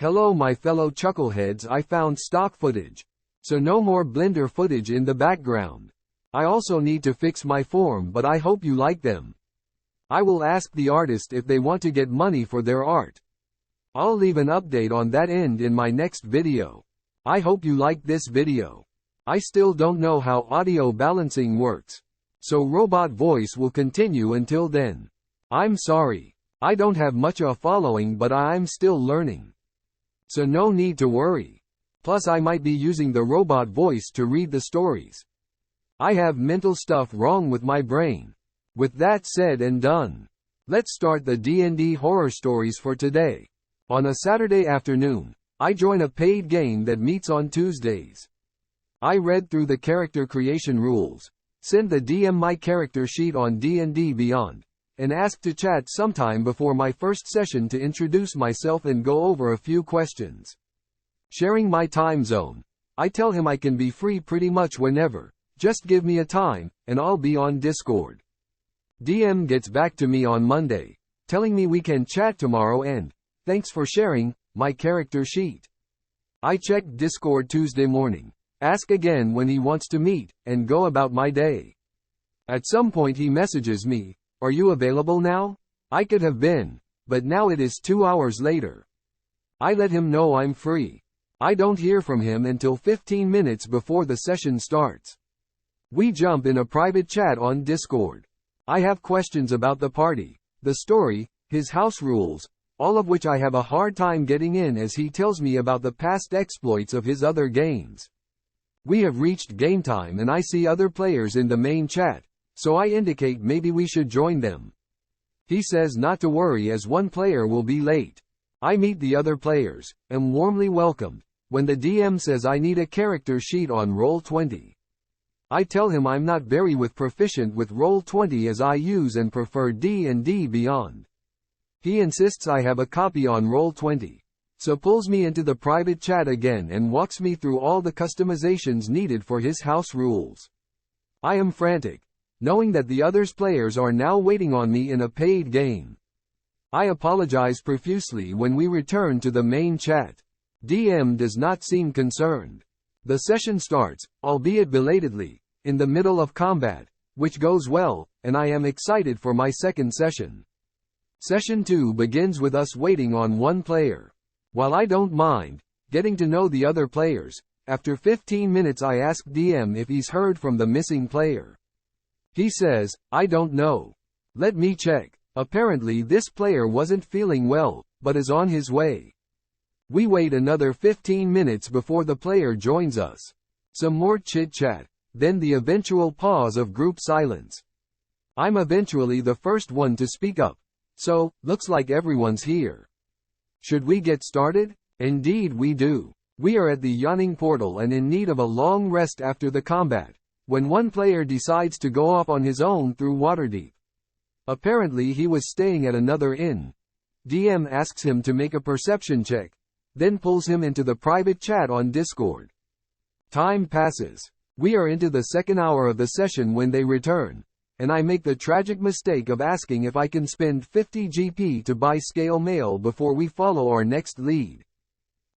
Hello my fellow chuckleheads, I found stock footage. So no more Blender footage in the background. I also need to fix my form, but I hope you like them. I will ask the artist if they want to get money for their art. I'll leave an update on that end in my next video. I hope you liked this video. I still don't know how audio balancing works. So robot voice will continue until then. I'm sorry. I don't have much of a following, but I'm still learning. So no need to worry. Plus I might be using the robot voice to read the stories. I have mental stuff wrong with my brain. With that said and done, let's start the D&D horror stories for today. On a Saturday afternoon, I join a paid game that meets on Tuesdays. I read through the character creation rules, send the DM my character sheet on D&D Beyond, and ask to chat sometime before my first session to introduce myself and go over a few questions. Sharing my time zone, I tell him I can be free pretty much whenever, just give me a time, and I'll be on Discord. DM gets back to me on Monday, telling me we can chat tomorrow and, thanks for sharing, my character sheet. I check Discord Tuesday morning, ask again when he wants to meet, and go about my day. At some point he messages me, "Are you available now?" I could have been, but now it is 2 hours later. I let him know I'm free. I don't hear from him until 15 minutes before the session starts. We jump in a private chat on Discord. I have questions about the party, the story, his house rules, all of which I have a hard time getting in as he tells me about the past exploits of his other games. We have reached game time and I see other players in the main chat, so I indicate maybe we should join them. He says not to worry as one player will be late. I meet the other players, am warmly welcomed, when the DM says I need a character sheet on Roll20. I tell him I'm not very proficient with Roll20 as I use and prefer D&D Beyond. He insists I have a copy on Roll20, so pulls me into the private chat again and walks me through all the customizations needed for his house rules. I am frantic, knowing that the other players are now waiting on me in a paid game. I apologize profusely when we return to the main chat. DM does not seem concerned. The session starts, albeit belatedly, in the middle of combat, which goes well, and I am excited for my second session. Session 2 begins with us waiting on one player. While I don't mind getting to know the other players, after 15 minutes I ask DM if he's heard from the missing player. He says, "I don't know. Let me check." Apparently this player wasn't feeling well, but is on his way. We wait another 15 minutes before the player joins us. Some more chit-chat, then the eventual pause of group silence. I'm eventually the first one to speak up. So, looks like everyone's here. Should we get started? Indeed we do. We are at the yawning portal and in need of a long rest after the combat, when one player decides to go off on his own through Waterdeep. Apparently he was staying at another inn. DM asks him to make a perception check, then pulls him into the private chat on Discord. Time passes. We are into the second hour of the session when they return, and I make the tragic mistake of asking if I can spend 50 GP to buy scale mail before we follow our next lead.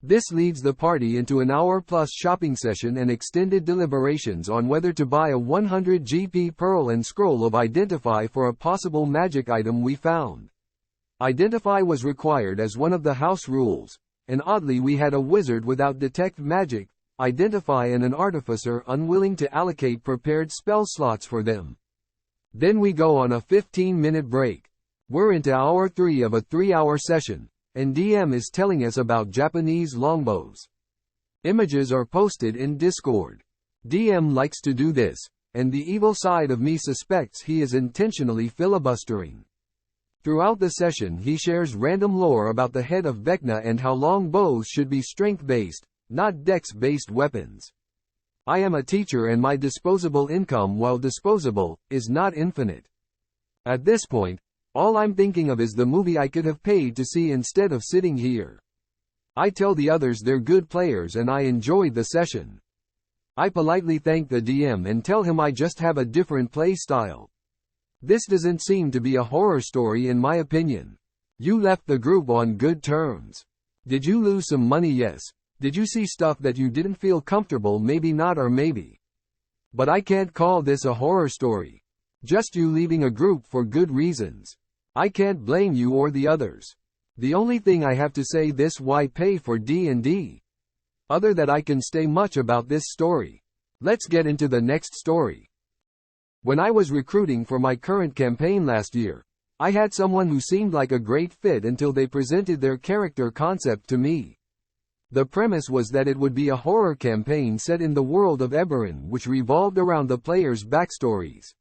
This leads the party into an hour-plus shopping session and extended deliberations on whether to buy a 100 GP pearl and scroll of Identify for a possible magic item we found. Identify was required as one of the house rules, and oddly we had a wizard without Detect Magic, Identify and an artificer unwilling to allocate prepared spell slots for them. Then we go on a 15-minute break. We're into hour 3 of a 3-hour session, and DM is telling us about Japanese longbows. Images are posted in Discord. DM likes to do this, and the evil side of me suspects he is intentionally filibustering. Throughout the session he shares random lore about the head of Vecna and how long bows should be strength-based, not dex-based weapons. I am a teacher and my disposable income, while disposable, is not infinite. At this point, all I'm thinking of is the movie I could have paid to see instead of sitting here. I tell the others they're good players and I enjoyed the session. I politely thank the DM and tell him I just have a different play style. This doesn't seem to be a horror story in my opinion. You left the group on good terms. Did you lose some money? Yes. Did you see stuff that you didn't feel comfortable? Maybe not, or maybe. But I can't call this a horror story. Just you leaving a group for good reasons. I can't blame you or the others. The only thing I have to say this: why pay for D&D? Other that I can say much about this story. Let's get into the next story. When I was recruiting for my current campaign last year, I had someone who seemed like a great fit until they presented their character concept to me. The premise was that it would be a horror campaign set in the world of Eberron, which revolved around the players' backstories.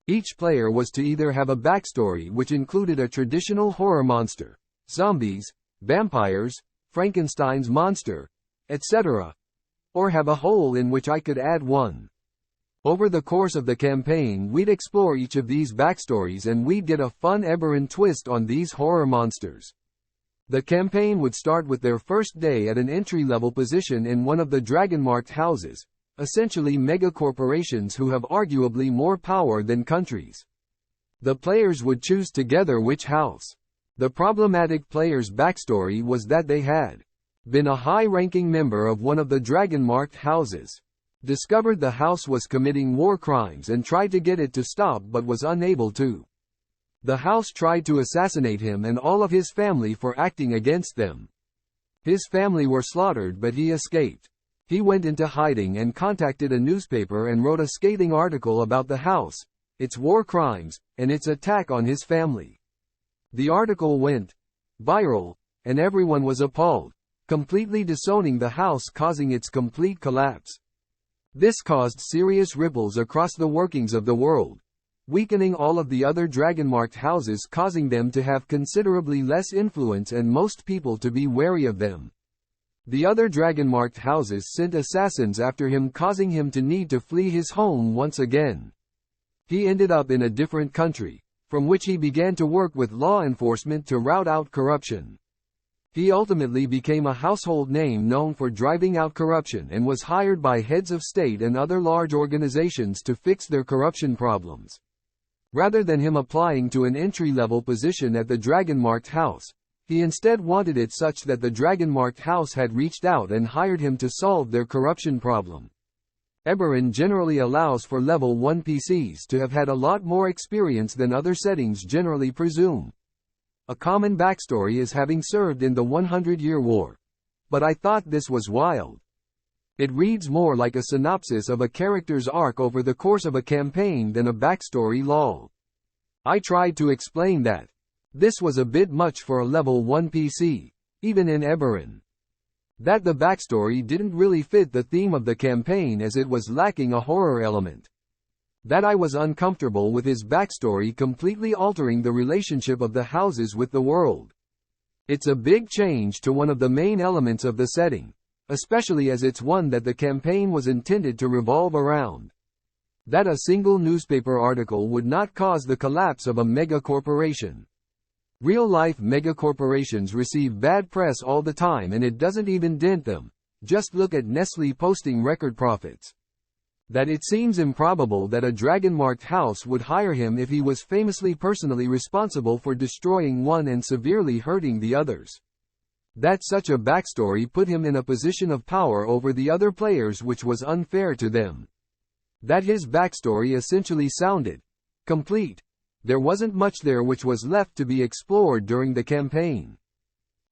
Each player was to either have a backstory which included a traditional horror monster, zombies, vampires, Frankenstein's monster, etc., or have a hole in which I could add one. Over the course of the campaign, we'd explore each of these backstories and we'd get a fun Eberron twist on these horror monsters. The campaign would start with their first day at an entry-level position in one of the dragon-marked houses, essentially megacorporations who have arguably more power than countries. The players would choose together which house. The problematic player's backstory was that they had been a high-ranking member of one of the dragon-marked houses, discovered the house was committing war crimes and tried to get it to stop but was unable to. The house tried to assassinate him and all of his family for acting against them. His family were slaughtered but he escaped. He went into hiding and contacted a newspaper and wrote a scathing article about the house, its war crimes, and its attack on his family. The article went viral, and everyone was appalled, completely disowning the house, causing its complete collapse. This caused serious ripples across the workings of the world, weakening all of the other dragon-marked houses, causing them to have considerably less influence and most people to be wary of them. The other dragon-marked houses sent assassins after him, causing him to need to flee his home once again. He ended up in a different country, from which he began to work with law enforcement to root out corruption. He ultimately became a household name known for driving out corruption and was hired by heads of state and other large organizations to fix their corruption problems. Rather than him applying to an entry-level position at the dragon-marked house, he instead wanted it such that the dragon-marked house had reached out and hired him to solve their corruption problem. Eberron generally allows for level 1 PCs to have had a lot more experience than other settings generally presume. A common backstory is having served in the 100-Year War. But I thought this was wild. It reads more like a synopsis of a character's arc over the course of a campaign than a backstory. Lol. I tried to explain that this was a bit much for a level 1 PC, even in Eberron. That the backstory didn't really fit the theme of the campaign as it was lacking a horror element. That I was uncomfortable with his backstory completely altering the relationship of the houses with the world. It's a big change to one of the main elements of the setting, especially as it's one that the campaign was intended to revolve around. That a single newspaper article would not cause the collapse of a mega-corporation. Real-life mega-corporations receive bad press all the time and it doesn't even dent them. Just look at Nestlé posting record profits. That it seems improbable that a dragon-marked house would hire him if he was famously personally responsible for destroying one and severely hurting the others. That such a backstory put him in a position of power over the other players which was unfair to them. That his backstory essentially sounded complete. There wasn't much there which was left to be explored during the campaign.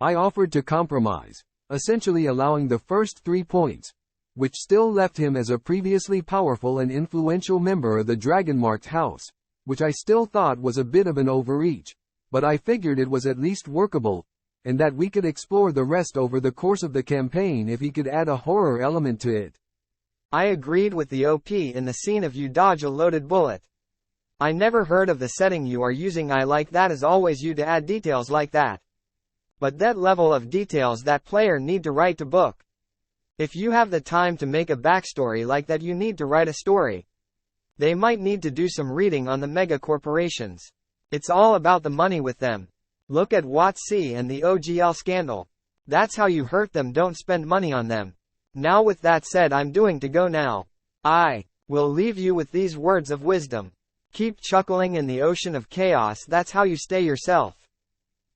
I offered to compromise, essentially allowing the first 3 points, which still left him as a previously powerful and influential member of the dragon-marked house, which I still thought was a bit of an overreach, but I figured it was at least workable, and that we could explore the rest over the course of the campaign if he could add a horror element to it. I agreed with the OP in the scene of you dodge a loaded bullet. I never heard of the setting you are using. I like that as always you to add details like that. But that level of details that player need to write to book. If you have the time to make a backstory like that, you need to write a story. They might need to do some reading on the mega corporations. It's all about the money with them. Look at WotC and the OGL scandal. That's how you hurt them. Don't spend money on them. Now with that said, I'm doing to go now. I will leave you with these words of wisdom. Keep chuckling in the ocean of chaos. That's how you stay yourself.